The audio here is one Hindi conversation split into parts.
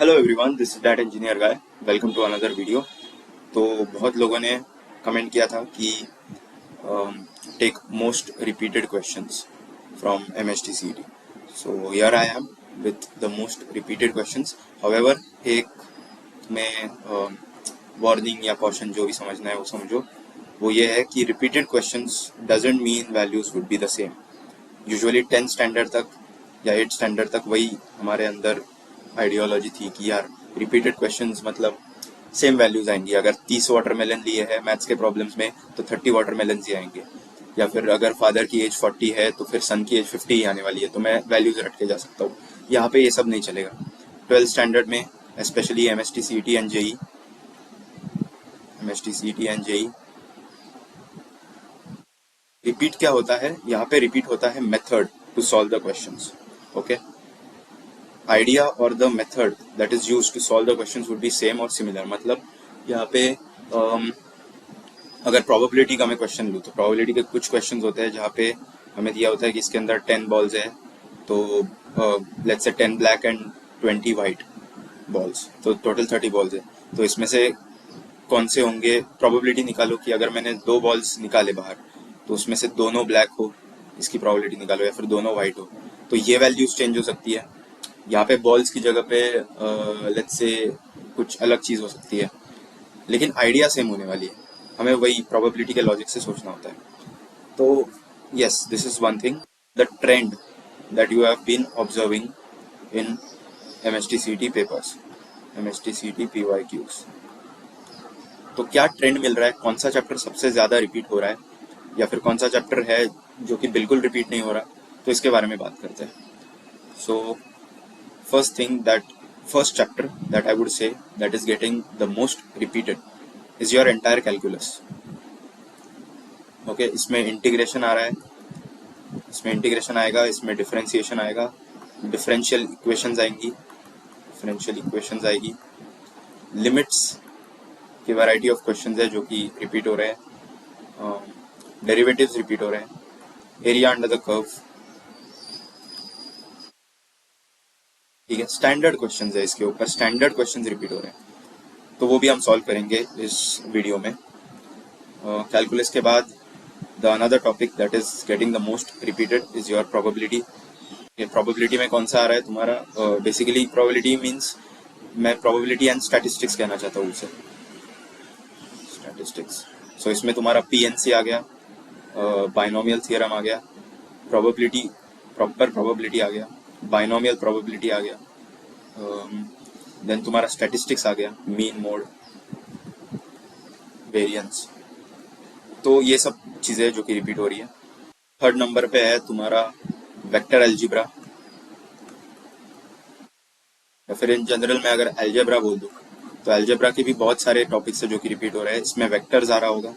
Hello everyone, this is that engineer guy. Welcome to another video. तो बहुत लोगों ने कमेंट किया था कि take most repeated questions from MSTCET। So here I am with the most repeated questions. However, एक में वार्निंग या कॉशन जो भी समझना है वो समझो। वो ये है कि repeated questions doesn't mean values would be the same. Usually 10th standard तक या 8th स्टैंडर्ड तक वही हमारे अंदर आइडियोलॉजी थी कि यार रिपीटेड क्वेश्चंस मतलब सेम वैल्यूज आएंगी। अगर 30 वाटरमेलन लिए है मैथ्स के प्रॉब्लम्स में तो 30 वाटरमेलन ही आएंगे, या फिर अगर फादर की एज 40 है तो फिर सन की एज 50 ही आने वाली है, तो मैं वैल्यूज रट के जा सकता हूँ। यहाँ पे ये सब नहीं चलेगा। 12th स्टैंडर्ड में specially MSTCET and JEE repeat क्या होता है, यहाँ पे रिपीट होता है method to solve the questions. Okay, idea और the method that is used to solve the questions would be same और सिमिलर। मतलब यहाँ पे अगर प्रोबेबिलिटी का मैं क्वेश्चन लूँ तो प्रोबेबिलिटी के कुछ क्वेश्चंस होते हैं जहाँ पे हमें दिया होता है कि इसके अंदर 10 बॉल्स है, तो let's say 10 black and 20 white balls, तो टोटल 30 बॉल्स है। तो इसमें से कौन से होंगे, प्रोबेबिलिटी निकालो कि अगर मैंने 2 बॉल्स निकाले बाहर तो उसमें से दोनों ब्लैक हो, इसकी प्रोबेबिलिटी निकालो, या फिर दोनों वाइट हो। तो ये वैल्यूज चेंज हो सकती है। यहाँ पे बॉल्स की जगह पे लेट्स से कुछ अलग चीज हो सकती है, लेकिन आइडिया सेम होने वाली है। हमें वही प्रोबेबिलिटी के लॉजिक से सोचना होता है। तो yes, this is one thing, the trend that you have been observing in MSTCET papers, MSTCET PYQs। तो क्या ट्रेंड मिल रहा है, कौन सा चैप्टर सबसे ज्यादा रिपीट हो रहा है, या फिर कौन सा चैप्टर है जो कि बिल्कुल रिपीट नहीं हो रहा, तो इसके बारे में बात करते हैं। सो first chapter that I would say that is getting the most repeated is your entire calculus. Okay, इसमें इंटीग्रेशन आ रहा है, इसमें इंटीग्रेशन आएगा, इसमें डिफरेंशिएशन आएगा, डिफरेंशियल इक्वेशंस आएगी, लिमिट्स की वैरायटी ऑफ क्वेश्चंस है जो कि रिपीट हो रहे हैं, डेरिवेटिव्स रिपीट हो रहे हैं, एरिया अंडर द कर्व, ठीक है। स्टैंडर्ड क्वेश्चंस है, इसके ऊपर स्टैंडर्ड क्वेश्चंस रिपीट हो रहे हैं, तो वो भी हम सॉल्व करेंगे इस वीडियो में। कैलकुलस के बाद the another topic that is getting the most repeated is your probability. Probability में कौन सा आ रहा है तुम्हारा, बेसिकली प्रोबेबिलिटी मींस मैं प्रोबेबिलिटी एंड स्टैटिस्टिक्स कहना चाहता हूँ उसे, स्टैटिस्टिक्स। सो इसमें तुम्हारा PNC आ गया, बाइनोमियल थियरम आ गया, प्रोबेबिलिटी, प्रॉपर प्रोबेबिलिटी आ गया, बाइनोमियल प्रोबेबिलिटी आ गया, देन तुम्हारा स्टैटिस्टिक्स आ गया, मीन मोड, वेरिएंस। तो ये सब चीजें जो कि रिपीट हो रही है। थर्ड नंबर पे है तुम्हारा वेक्टर अलजेब्रा, या फिर इन जनरल में अगर अलजेब्रा बोल दूं तो अलजेब्रा के भी बहुत सारे टॉपिक्स है जो कि रिपीट हो रहे हैं। इसमें वेक्टर्स आ रहा होगा,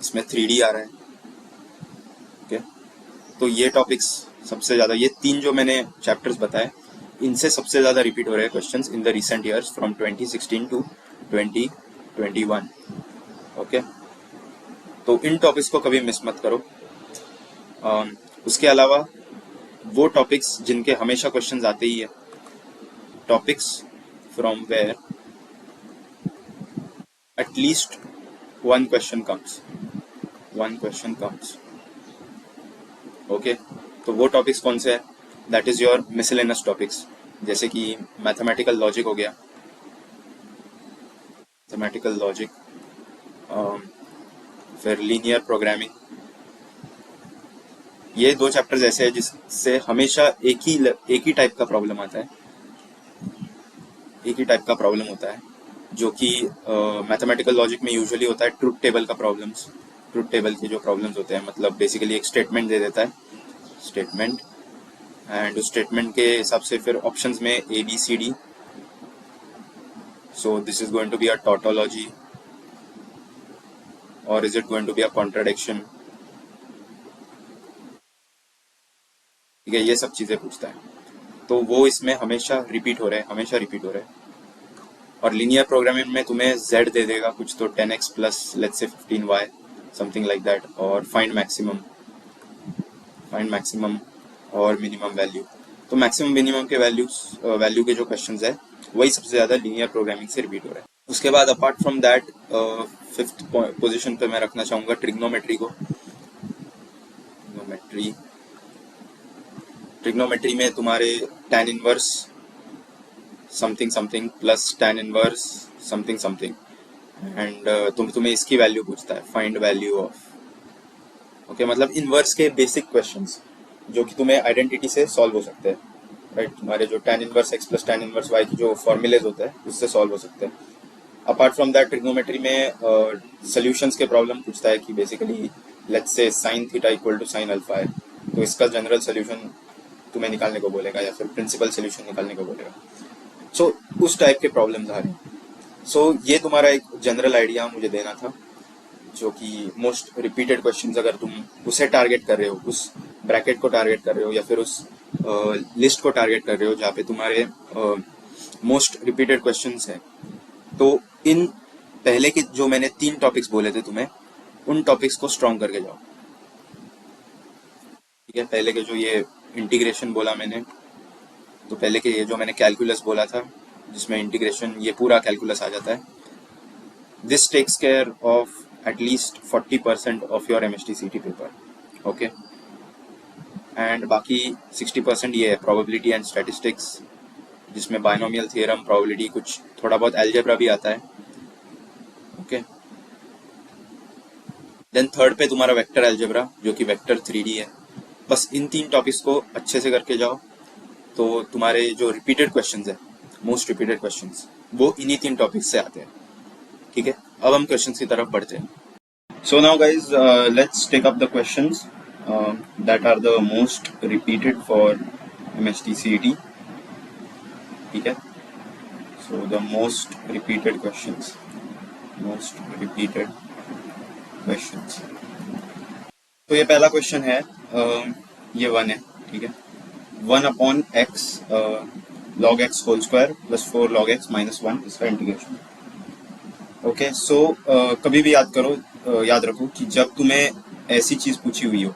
इसमें 3D आ रहा है। ओके, तो ये टॉपिक्स सबसे ज्यादा, ये 3 जो मैंने चैप्टर्स बताए, इनसे सबसे ज्यादा रिपीट हो रहे हैं questions in the recent years from 2016 to 2021। Okay, तो इन टॉपिक्स को कभी मिस मत करो। उसके अलावा वो टॉपिक्स जिनके हमेशा क्वेश्चंस आते ही है, topics from where at least one question comes। Okay, तो वो टॉपिक्स कौन से है, that is your miscellaneous topics, जैसे कि मैथमेटिकल लॉजिक हो गया, फिर लीनियर प्रोग्रामिंग। ये 2 चैप्टर्स ऐसे हैं जिससे हमेशा एक ही टाइप का प्रॉब्लम आता है, एक ही टाइप का प्रॉब्लम होता है, जो कि मैथमेटिकल लॉजिक में यूजुअली होता है ट्रूथ टेबल का प्रॉब्लम्स। ट्रूथ टेबल के जो प्रॉब्लम्स होते हैं, मतलब बेसिकली एक स्टेटमेंट दे देता है, स्टेटमेंट, एंड उस स्टेटमेंट के हिसाब से फिर ऑप्शंस में ABCD। So this is going to be a tautology, और is it going to be a contradiction, ठीक है, ये सब चीजें पूछता है। तो वो इसमें हमेशा रिपीट हो रहे हैं, और लीनियर प्रोग्रामिंग में तुम्हें Z दे देगा कुछ, तो 10x plus let's say 15y, something like that, और फाइंड मैक्सिमम और मिनिमम वैल्यू। तो तो मैक्सिमम मिनिमम के वैल्यू के जो क्वेश्चंस है वही सबसे ज़्यादा लीनियर प्रोग्रामिंग से रिपीट हो रहा है। उसके बाद apart from that fifth position पे मैं रखना चाहूँगा ट्रिग्नोमेट्री को। ट्रिग्नोमेट्री में तुम्हारे tan inverse something something plus tan inverse something something and तुम्हें इसकी वैल्यू पूछता है, फाइंड वैल्यू ऑफ। ओके, मतलब इनवर्स के बेसिक क्वेश्चंस जो कि तुम्हें आइडेंटिटी से सॉल्व हो सकते हैं, राइट। तुम्हारे जो tan inverse x plus tan inverse y की जो फॉर्मूलेज होते हैं उससे सॉल्व हो सकते हैं। अपार्ट फ्रॉम दैट ट्रिग्नोमेट्री में सॉल्यूशंस के प्रॉब्लम पूछता है कि basically let's say sin theta equal to sin alpha है, तो इसका जनरल सोल्यूशन तुम्हें निकालने को बोलेगा या फिर प्रिंसिपल सोल्यूशन निकालने को बोलेगा। सो उस टाइप के प्रॉब्लम्स आ रहे हैं। सो ये तुम्हारा एक जनरल आइडिया मुझे देना था, जो कि मोस्ट रिपीटेड क्वेश्चंस अगर तुम उसे टारगेट कर रहे हो, उस ब्रैकेट को टारगेट कर रहे हो या फिर उस लिस्ट को टारगेट कर रहे हो जहाँ पे तुम्हारे मोस्ट रिपीटेड क्वेश्चंस हैं, तो इन पहले के जो मैंने 3 टॉपिक्स बोले थे तुम्हें, उन टॉपिक्स को स्ट्रॉन्ग करके जाओ। ठीक है, पहले के जो ये इंटीग्रेशन बोला मैंने, तो पहले के ये जो मैंने कैलकुलस बोला था जिसमें इंटीग्रेशन ये पूरा कैलकुलस आ जाता है, this takes care of at least 40% of your MSTCT paper. Okay, and बाकी 60% ये है प्रोबेबिलिटी एंड स्टैटिस्टिक्स, जिसमें बायनोमियल थ्योरम, प्रोबेबिलिटी, कुछ थोड़ा बहुत अलजेब्रा भी आता है। ओके, देन थर्ड पे तुम्हारा वेक्टर अलजेब्रा जो कि वेक्टर 3D है। बस इन 3 टॉपिक्स को अच्छे से करके जाओ, तो तुम्हारे जो रिपीटेड क्वेश्चंस है, मोस्ट रिपीटेड क्वेश्चंस, वो इन्हीं 3 टॉपिक्स से आते हैं। ठीक है, अब हम क्वेश्चंस की तरफ बढ़ते हैं। So now guys, let's take up the questions that are the most repeated for MSTCT। ठीक है, so the most repeated questions, तो ये पहला क्वेश्चन है, ये 1 है। ठीक है, 1/x log x whole square plus 4 log x minus 1, इसका इंटीग्रेशन। ओके, सो कभी भी याद रखो कि जब तुम्हें ऐसी चीज पूछी हुई हो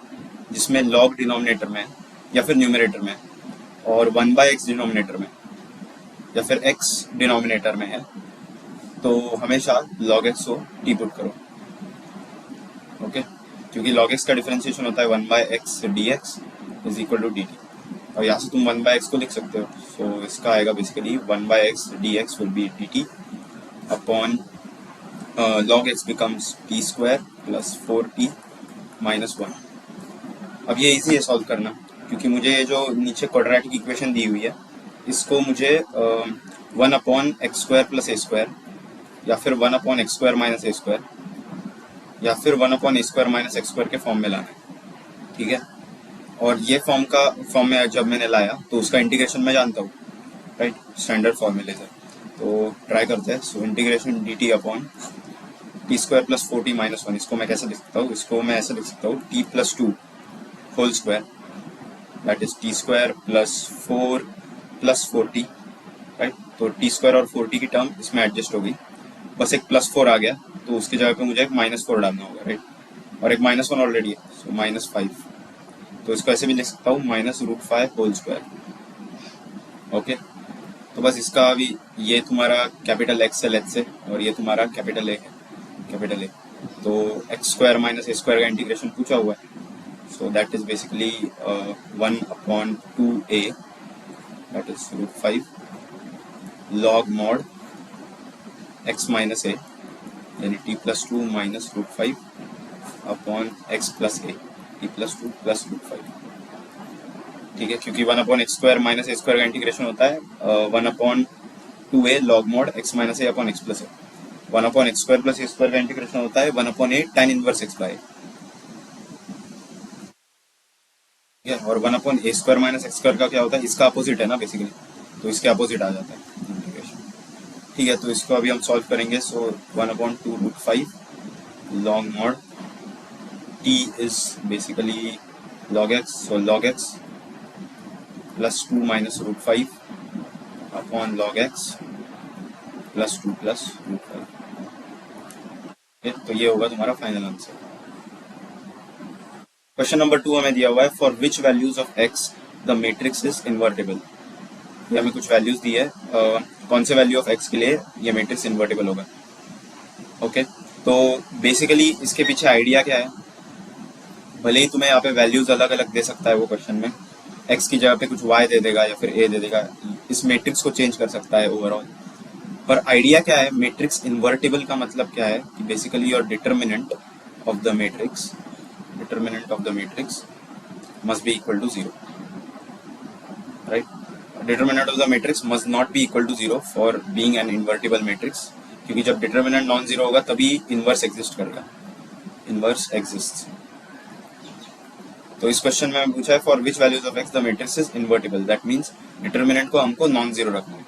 जिसमें log डिनोमिनेटर में या फिर न्यूमरेटर में और 1/x डिनोमिनेटर में या फिर x डिनोमिनेटर में है, तो हमेशा log x को t पुट करो। ओके, क्योंकि log x का डिफरेंशिएशन होता है 1/x dx is equal to dt, और यहाँ से तुम 1/x को लिख सकते हो। सो इसका आएगा basically 1/x dx will be dt upon log x becomes t square plus 4t minus 1। अब ये इजी है सॉल्व करना, क्योंकि मुझे ये जो नीचे क्वाड्रेटिक इक्वेशन दी हुई है, इसको मुझे 1/x square plus a square या फिर 1/x square minus a square या फिर 1/a square minus x square के फॉर्म में लाना है। ठीक है, और ये फॉर्म में जब मैंने लाया तो उसका इंटीग्रेशन मैं जानता हूँ, राइट, स्टैंडर्ड फॉर्मूले से। तो ट्राई करते हैं। So integration dt upon T square plus 4t minus 1, इसको मैं कैसे लिख सकता हूँ? इसको मैं ऐसे लिख सकता हूँ, t plus 2 whole square, that is T square plus 4 plus 4t, right. तो टी स्क्वायर और 4t की टर्म इसमें एडजस्ट हो गई, बस एक प्लस 4 आ गया, तो उसकी जगह पे मुझे एक -4 डालना होगा, राइट, और एक -1 ऑलरेडी है, सो -5। तो इसको ऐसे भी लिख सकता हूँ -√5 होल स्क्वायर। ओके, तो बस इसका अभी ये तुम्हारा कैपिटल X है लेट्स से, और ये तुम्हारा कैपिटल A है, कैपिटल A। तो x square minus a square का इंटीग्रेशन पूछा हुआ है, so that is basically 1/2a, that is √5 log mod x minus a, यानी t plus 2 minus √5 upon x plus a, t plus 2 plus √5। ठीक है, क्योंकि 1/x square minus a square का इंटीग्रेशन होता है 1/2a log mod x minus a upon x plus a। 1/x square plus a square का इंटीग्रेशन होता है 1/a tan inverse x bye. ठीक है, और 1/a square minus x square का क्या होता है? इसका अपोजिट है ना बेसिकली, तो इसके अपोजिट आ जाता है इंटीग्रेशन। ठीक है, तो इसको अभी हम सॉल्व करेंगे। सो 1/2√5 log mod t is basically log x, so log x plus 2 minus √5 upon log x plus 2 plus √5। तो ये होगा तुम्हारा फाइनल आंसर। क्वेश्चन नंबर 2 हमें दिया हुआ है, for which values of x the matrix is invertible. ये हमें कुछ वैल्यूज दी है, कौन से वैल्यू ऑफ एक्स के लिए ये मैट्रिक्स इन्वर्टिबल होगा। ओके, तो बेसिकली इसके पीछे आइडिया क्या है, भले ही तुम्हें यहाँ पे वैल्यूज अलग अलग दे सकता है वो क्वेश्चन में, एक्स की जगह पे कुछ वाई दे देगा या फिर ए दे देगा, इस मैट्रिक्स को चेंज कर सकता है ओवरऑल। पर आइडिया क्या है, मैट्रिक्स इन्वर्टिबल का मतलब क्या है कि basically your determinant of the matrix must be equal to 0, right? Determinant of the matrix must not be equal to 0 for being an invertible matrix, क्योंकि जब डिटर्मिनेंट नॉन जीरो होगा तभी इनवर्स एग्जिस्ट करेगा, इनवर्स एग्जिस्ट। तो इस क्वेश्चन में पूछा है for which values of x the matrix is invertible, that means determinant को हमको नॉन जीरो रखना है।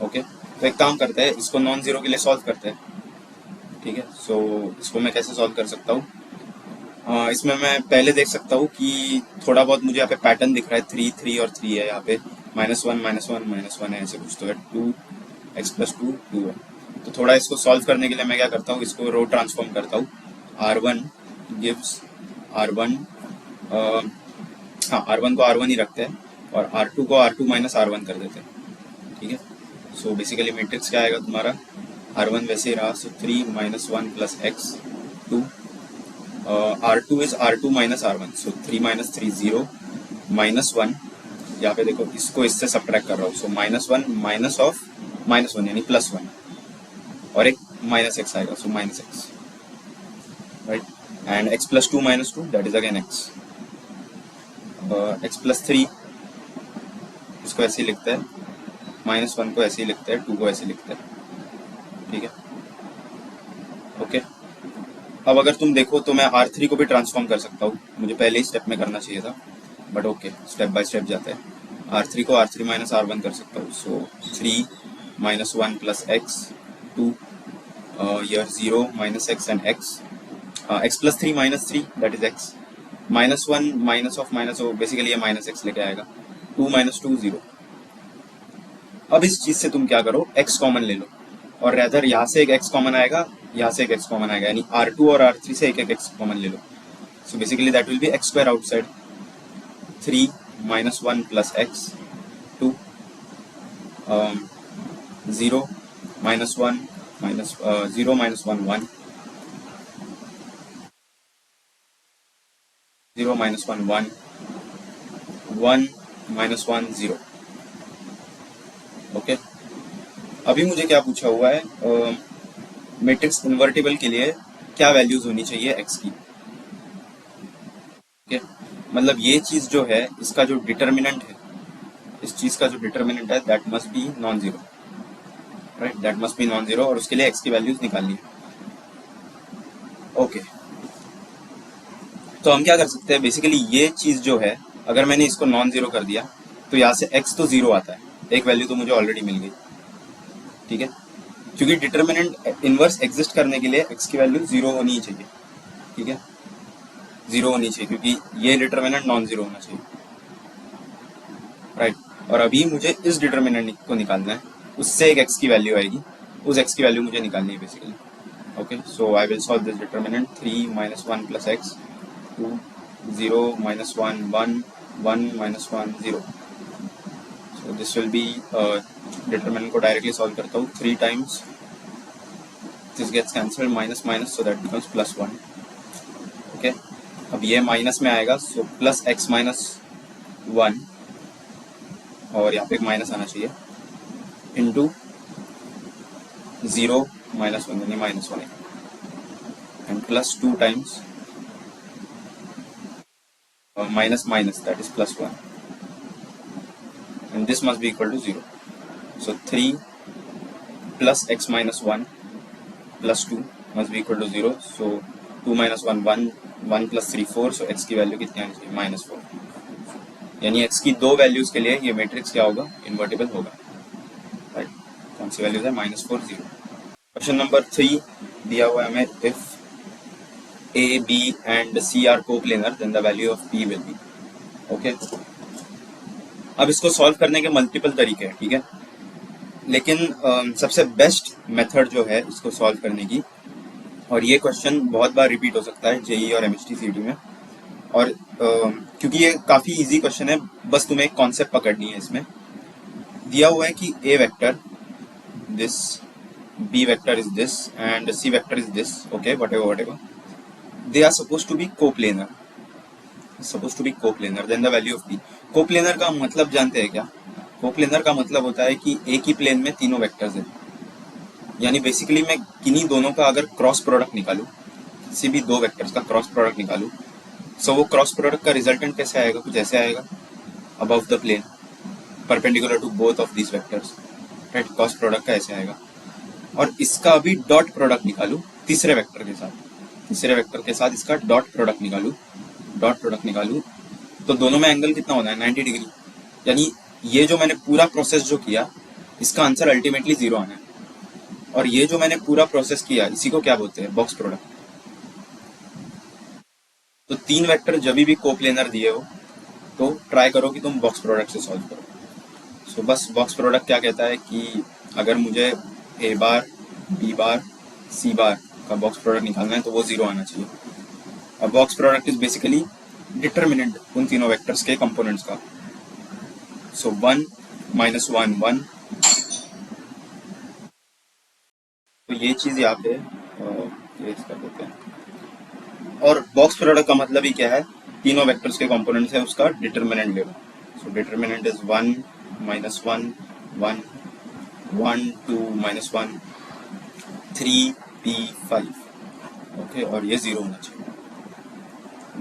ओके, तो एक काम करते हैं, इसको नॉन जीरो के लिए सॉल्व करते हैं। ठीक है, सो इसको मैं कैसे सॉल्व कर सकता हूँ, इसमें मैं पहले देख सकता हूँ कि थोड़ा बहुत मुझे यहाँ पे पैटर्न दिख रहा है, 3 3 और 3 है, यहाँ पे -1 है, ऐसे कुछ तो है, 2x+2 2 है। तो थोड़ा इसको सॉल्व करने के लिए मैं क्या करता हूँ, इसको रो ट्रांसफॉर्म करता हूँ। R1 गिव्स R1, हाँ R1 को R1 ही रखते हैं और R2 को R2 - R1 कर देते हैं। ठीक है, सो बेसिकली मैट्रिक्स क्या आएगा तुम्हारा, R1 वैसे ही रहा, सो 3 - 1 + x 2, R2 is R2 - R1, so 3 - 3 0, -1, यहाँ पे देखो इसको इससे सब्ट्रैक्ट कर रहा हूँ, सो -1 माइनस ऑफ -1 यानी +1 और एक -x आएगा, सो -x, right, and x+2 - 2 that is again x, x+3 इसको ऐसे ही लिखते हैं, -1 को ऐसे ही लिखते हैं, 2 को ऐसे लिखते हैं। ठीक है, ओके। अब अगर तुम देखो तो मैं R3 को भी ट्रांसफॉर्म कर सकता हूँ, मुझे पहले ही स्टेप में करना चाहिए था, but okay, step by step जाते हैं। R3 को R3 - R1 कर सकता हूँ, सो 3 - 1 + x 2, here 0 - x and x, x+3 - 3 that is x, -1 minus of minus, basically ये -x लेके आएगा, 2 - 2 0। अब इस चीज से तुम क्या करो, x कॉमन ले लो, और रेदर यहाँ से एक x कॉमन आएगा, यहाँ से एक x कॉमन आएगा, यानी R2 और R3 से एक एक x कॉमन ले लो, so basically that will be x² outside, 3 - 1 + x 2, 0 - 1 0 - 1 1, 0 - 1 1, 1 - 1 0। Okay, अभी मुझे क्या पूछा हुआ है, मैट्रिक्स इन्वर्टिबल के लिए क्या वैल्यूज होनी चाहिए x की। ओके, मतलब ये चीज जो है, इसका जो डिटर्मिनेंट है, इस चीज का जो डिटर्मिनेंट है, that must be non zero, right, that must be non zero, और उसके लिए x की वैल्यूज निकालनी है। ओके, तो हम क्या कर सकते हैं, बेसिकली ये चीज जो है, अगर मैंने इसको नॉन जीरो कर दिया तो यहाँ से x तो जीरो आता है, एक वैल्यू तो मुझे ऑलरेडी मिल गई। ठीक है, क्योंकि डिटर्मिनेंट इनवर्स एग्जिस्ट करने के लिए x की वैल्यू जीरो होनी ही चाहिए। ठीक है, जीरो होनी चाहिए, क्योंकि ये डिटर्मिनेंट नॉन जीरो होना चाहिए, राइट। और अभी मुझे इस डिटर्मिनेंट को निकालना है, उससे एक x की वैल्यू आएगी, उस x की वैल्यू मुझे निकालनी है basically. Okay, so I will solve this determinant, 3 - 1 + x 2, 0 - 1 1, 1 - 1 0। So this will be determinant को डायरेक्टली सॉल्व करता हूँ, 3 times this gets cancelled, minus minus, so that becomes +1। Okay, अब ये माइनस में आएगा, so +x - 1, और यहाँ पे एक माइनस आना चाहिए, इंटू 0 - 1 यानी -1, and +2 times minus minus, that is +1, and this must be equal to 0. So 3 plus x - 1 plus 2 must be equal to 0. So 2 - 1 1, 1 + 3 4, so x की वैल्यू कितनी आनी चाहिए, -4, यानी x की दो वैल्यूज के लिए ये मैट्रिक्स क्या होगा, इन्वर्टिबल होगा, राइट। कौन सी वैल्यूज है, -4 0। क्वेश्चन नंबर 3 दिया हुआ है हमें, if A, B and C are coplanar, then the value of P will be. Okay. अब इसको सॉल्व करने के मल्टीपल तरीके हैं, ठीक है, लेकिन सबसे बेस्ट मेथड जो है इसको सॉल्व करने की, और ये क्वेश्चन बहुत बार रिपीट हो सकता है जेई और एमएचटी सीटी में, और क्योंकि ये काफी इजी क्वेश्चन है, बस तुम्हें एक कॉन्सेप्ट पकड़नी है। इसमें दिया हुआ है कि A vector this, B vector is this and C vector is this, okay whatever they are supposed to be coplanar, then the value of p। Coplanar का मतलब जानते हैं क्या? कोप्लेनर का मतलब होता है कि एक ही प्लेन में तीनों वेक्टर्स हैं, यानी बेसिकली मैं किन्हीं दोनों का अगर क्रॉस प्रोडक्ट निकालूं, किसी भी दो वेक्टर्स का क्रॉस प्रोडक्ट निकालूं, सो वो क्रॉस प्रोडक्ट का रिजल्टेंट कैसे आएगा? कुछ ऐसे आएगा, above the plane perpendicular to both of these vectors, right? Cross product का ऐसे आएगा। और इसका अभी डॉट प्रोडक्ट निकालूं तीसरे वेक्टर के साथ इसका डॉट प्रोडक्ट निकालूं, तो दोनों में एंगल कितना होना है? 90 डिग्री। यानी ये जो मैंने पूरा प्रोसेस जो किया, इसका आंसर अल्टीमेटली 0 आना है। और ये जो मैंने पूरा प्रोसेस किया, इसी को क्या बोलते हैं? Box product. तो तीन वेक्टर जब भी कोप्लेनर दिए हो तो ट्राई करो कि तुम बॉक्स प्रोडक्ट से सॉल्व करो। सो बस बॉक्स प्रोडक्ट क्या कहता है कि अगर मुझे ए बार, बी बार, सी बार का बॉक्स प्रोडक्ट निकालना है तो वो 0 आना चाहिए। अब box product is basically determinant उन तीनों वेक्टर्स के कंपोनेंट्स का। सो 1 -1 1, तो ये चीज यहाँ पे ये कर देते हैं। और बॉक्स प्रोडक्ट का मतलब ही क्या है? तीनों वेक्टर्स के कंपोनेंट्स है, उसका डिटर्मिनेंट ले लो। So determinant is 1 -1 1 1 2 -1 3 p 5, okay, और ये 0 होना चाहिए।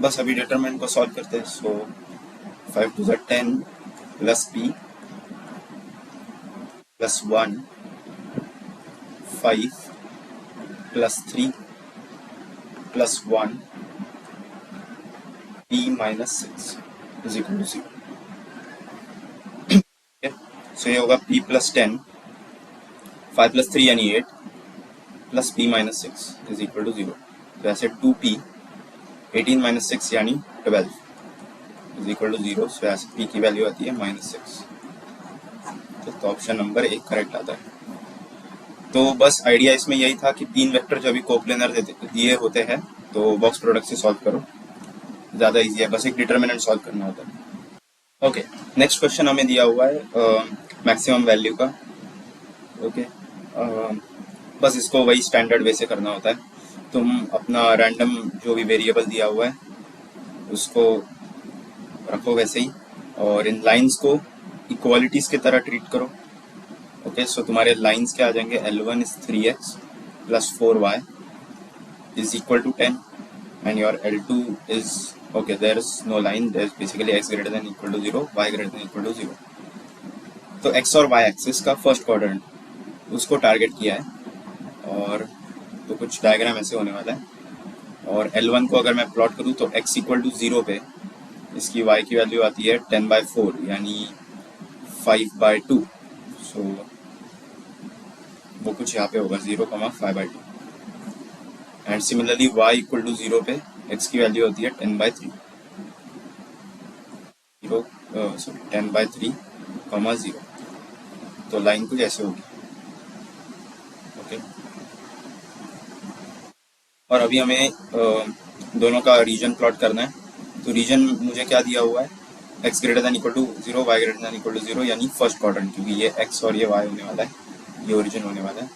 बस अभी डिटरमिनेंट को सॉल्व करते हैं। सो 5 2 10 plus p plus 1 5 plus 3 plus 1 p minus 6 is equal to 0। सो ये होगा p plus 10, 5 plus 3 यानी 8 plus p minus 6 is equal to 0। तो ऐसे 2p 18 minus 6 यानी 12 is equal to 0। सो ऐसे p की वैल्यू आती है -6। तो ऑप्शन नंबर 1 करेक्ट आता है। तो बस आइडिया इसमें यही था कि तीन वेक्टर जब भी कोप्लेनर दिए होते हैं तो बॉक्स प्रोडक्ट से सॉल्व करो, ज़्यादा इजी है, बस एक डिटरमिनेंट सॉल्व करना होता है। ओके, नेक्स्ट क्वेश्चन हमें दिया हुआ है मैक्सिमम वैल्यू का। ओके, बस इसको वही स्टैंडर्ड वे से करना होता है। तुम अपना रैंडम जो भी वेरिएबल दिया हुआ है उसको रखो वैसे ही, और इन लाइंस को इक्वालिटीज की तरह ट्रीट करो। ओके, सो तुम्हारे लाइंस क्या आ जाएंगे? L1 is 3x plus 4y is equal to 10 and your L2 is, okay, there is no line, there is basically x greater than equal to 0, y greater than equal to 0। तो x और y एक्सिस का फर्स्ट क्वाड्रेंट उसको टारगेट किया है, और तो कुछ डायग्राम ऐसे होने वाला है। और L1 को अगर मैं प्लॉट करूँ तो x इक्वल टू 0 पे इसकी y की वैल्यू आती है 10/4 यानी 5/2। सो वो कुछ यहाँ पे होगा 0,5/2। And similarly y equal to 0 पे x की वैल्यू होती है 10/3, 10/3, 0। तो लाइन कुछ ऐसे होगी, ओके। और अभी हमें दोनों का रीजन प्लॉट करना है। तो रीजन मुझे क्या दिया हुआ है? x greater than equal to 0, y greater than equal to 0 यानी फर्स्ट क्वाड्रेंट, क्योंकि ये x और ये y होने वाला है, ये ओरिजिन होने वाला है।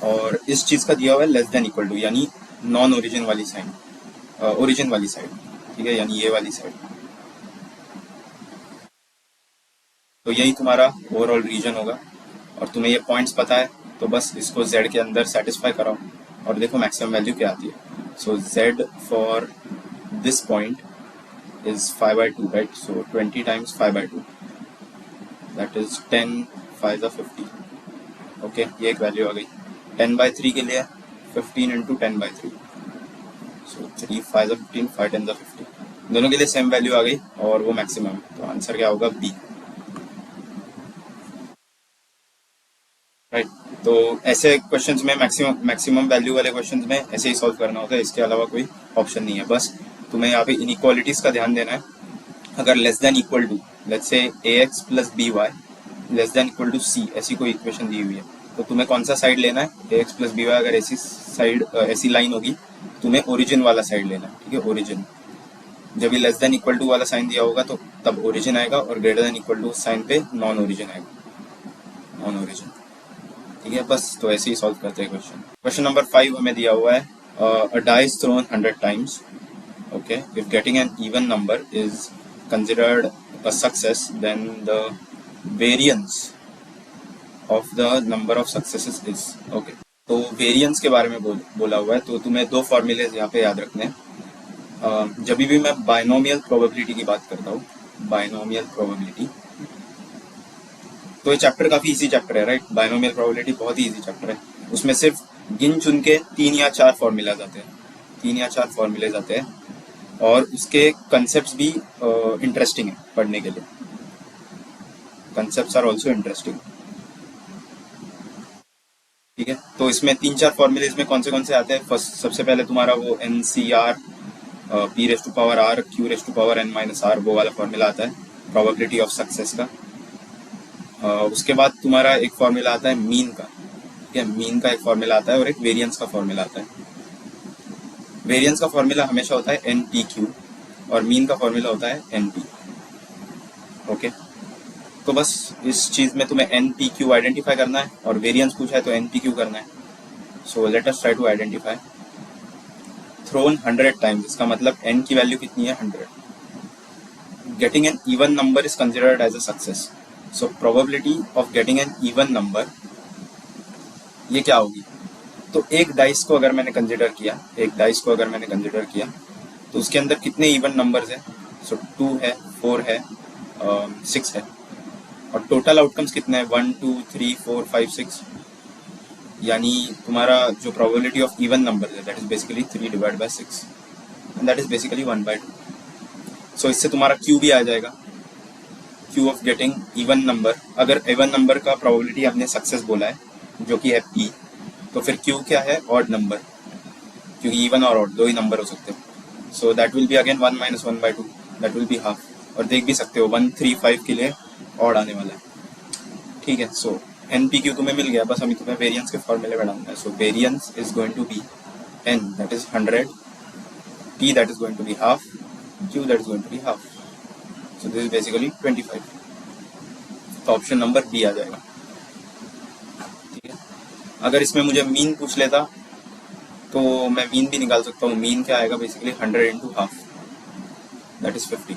और इस चीज का दिया हुआ है लेस देन इक्वल टू, यानी नॉन ओरिजिन वाली साइड, ओरिजिन वाली साइड, ठीक है, यानी ये वाली साइड। तो यही तुम्हारा ओवरऑल रीजन होगा। और तुम्हें ये पॉइंट्स पता है तो बस इसको z के अंदर सेटिस्फाई कराओ और देखो मैक्सिमम वैल्यू क्या आती है। सो z for this point is 5/2, right? So 20 times 5/2 that is 10 5 50। Okay, ये एक वैल्यू आ गई। 10/3 के लिए 15 into 10/3, सो 3 5 15, 5 10 50, दोनों के लिए सेम वैल्यू आ गई और वो मैक्सिमम है। तो आंसर क्या होगा? B, right. तो ऐसे क्वेश्चंस में मैक्सिमम वैल्यू वाले क्वेश्चंस में ऐसे ही सॉल्व करना होता है, इसके अलावा कोई ऑप्शन नहीं है। बस तुम्हें यहाँ पे इनइक्वालिटीज का ध्यान देना है। अगर less than equal to, let's say ax plus by less than equal to c, ऐसी कोई इक्वेशन दी हुई है तो तुम्हें कौन सा साइड लेना है? ax प्लस by अगर ऐसी साइड ऐसी लाइन होगी तुम्हें ओरिजिन वाला साइड लेना है, ठीक है, ओरिजिन। जब ये लेस देन इक्वल टू वाला साइन दिया होगा तो तब ओरिजिन आएगा, और greater than equal to sign पे नॉन ओरिजिन आएगा, नॉन ओरिजिन। ठीक है, बस तो ऐसे ही सॉल्व करते हैं क्वेश्चन। क्वेश्चन नंबर 5 हमें दिया हुआ है, a die is thrown 100 times. Okay, if getting an even number is considered a success, then the variance of the number of successes is okay. तो वेरिएंस के बारे में बोला हुआ है, तो तुम्हें दो फॉर्मूलेज यहाँ पे याद रखने हैं। जब भी मैं बाइनोमियल प्रोबेबिलिटी की बात करता हूँ, बाइनोमियल प्रोबेबिलिटी, तो ये चैप्टर काफी इजी चैप्टर है, राइट। बाइनोमियल प्रोबेबिलिटी बहुत ही इजी चैप्टर है। उसमें सिर्फ गिन चुन के 3 या 4 फॉर्मूलाज आते हैं, 3 या 4 फॉर्मूलेज आते हैं, और उसके कंसेप्ट भी इंटरेस्टिंग है पढ़ने के लिए। Concept are also interesting. ठीक है, तो इसमें 3-4 फॉर्मूलेज में कौन से आते हैं। फर्स्ट, सबसे पहले तुम्हारा वो NCR, P raise to power R, Q raise to power N-R, वो वाला फॉर्मूला आता है प्रोबेबिलिटी ऑफ सक्सेस का। उसके बाद तुम्हारा एक फॉर्मूला आता है मीन का। ठीक है, मीन का एक फॉर्मूला आता है, और एक वेरिएंस का फॉर्मूला आता है। वेरिएंस का फॉर्मूला हमेशा होता है NPQ, और मीन का फॉर्मूला होता है NP। ओके, तो बस इस चीज में तुम्हें NPQ आइडेंटिफाई करना है, और वेरिएंस पूछा है तो NPQ करना है। So let us try to identify. Thrown 100 times, इसका मतलब n की वैल्यू कितनी है, 100। Getting an even number is considered as a success. So probability of getting an even number, ये क्या होगी। तो एक डाइस को अगर मैंने कंसिडर किया, तो उसके अंदर कितने इवन नंबर्स हैं। सो 2 है, 4 है, 6 है, और टोटल आउटकम्स कितने हैं, 1 2 3 4 5 6। यानी तुम्हारा जो प्रोबेबिलिटी ऑफ इवन नंबर है, that is basically 3 divide by 6, and that is basically 1/2। सो इससे तुम्हारा Q भी आ जाएगा, Q of getting even number. अगर इवन नंबर का प्रोबेबिलिटी आपने सक्सेस बोला है, जो कि है P, तो फिर Q क्या है, ऑड नंबर, क्योंकि इवन और ऑड दो ही नंबर हो सकते हैं। So that will be again 1 - 1/2, that will be half. और देख भी सकते हो 135 के लिए ऑड आने वाला है। ठीक है, सो NPQ तुम्हें मिल गया, बस अभी तुम्हें वेरिएंस के फॉर्मूले में डालना है। So variance is going to be N, that is 100, P that is going to be half, Q that is going to be half. So this is basically 25। तो ऑप्शन नंबर बी आ जाएगा। ठीक है, अगर इसमें मुझे मीन पूछ लेता तो मैं मीन भी निकाल सकता हूँ। मीन क्या आएगा, basically 100 into half, that is 50,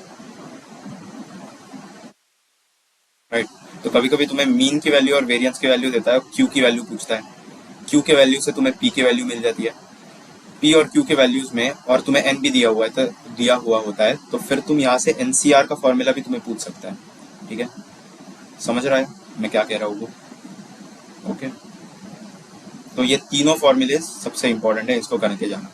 right. तो कभी कभी तुम्हें मीन की वैल्यू और वेरिएंस की वैल्यू देता है, Q की वैल्यू पूछता है। Q के वैल्यू से तुम्हें P की वैल्यू मिल जाती है, P और Q के वैल्यूज में, और तुम्हें N भी दिया हुआ होता है, तो फिर तुम यहाँ से NCR का फॉर्मूला भी तुम्हें पूछ सकता है। ठीक है, समझ रहा है मैं क्या कह रहा हूँ। ओके, तो ये तीनों फॉर्मूले सबसे इंपॉर्टेंट है, इसको करके जाना।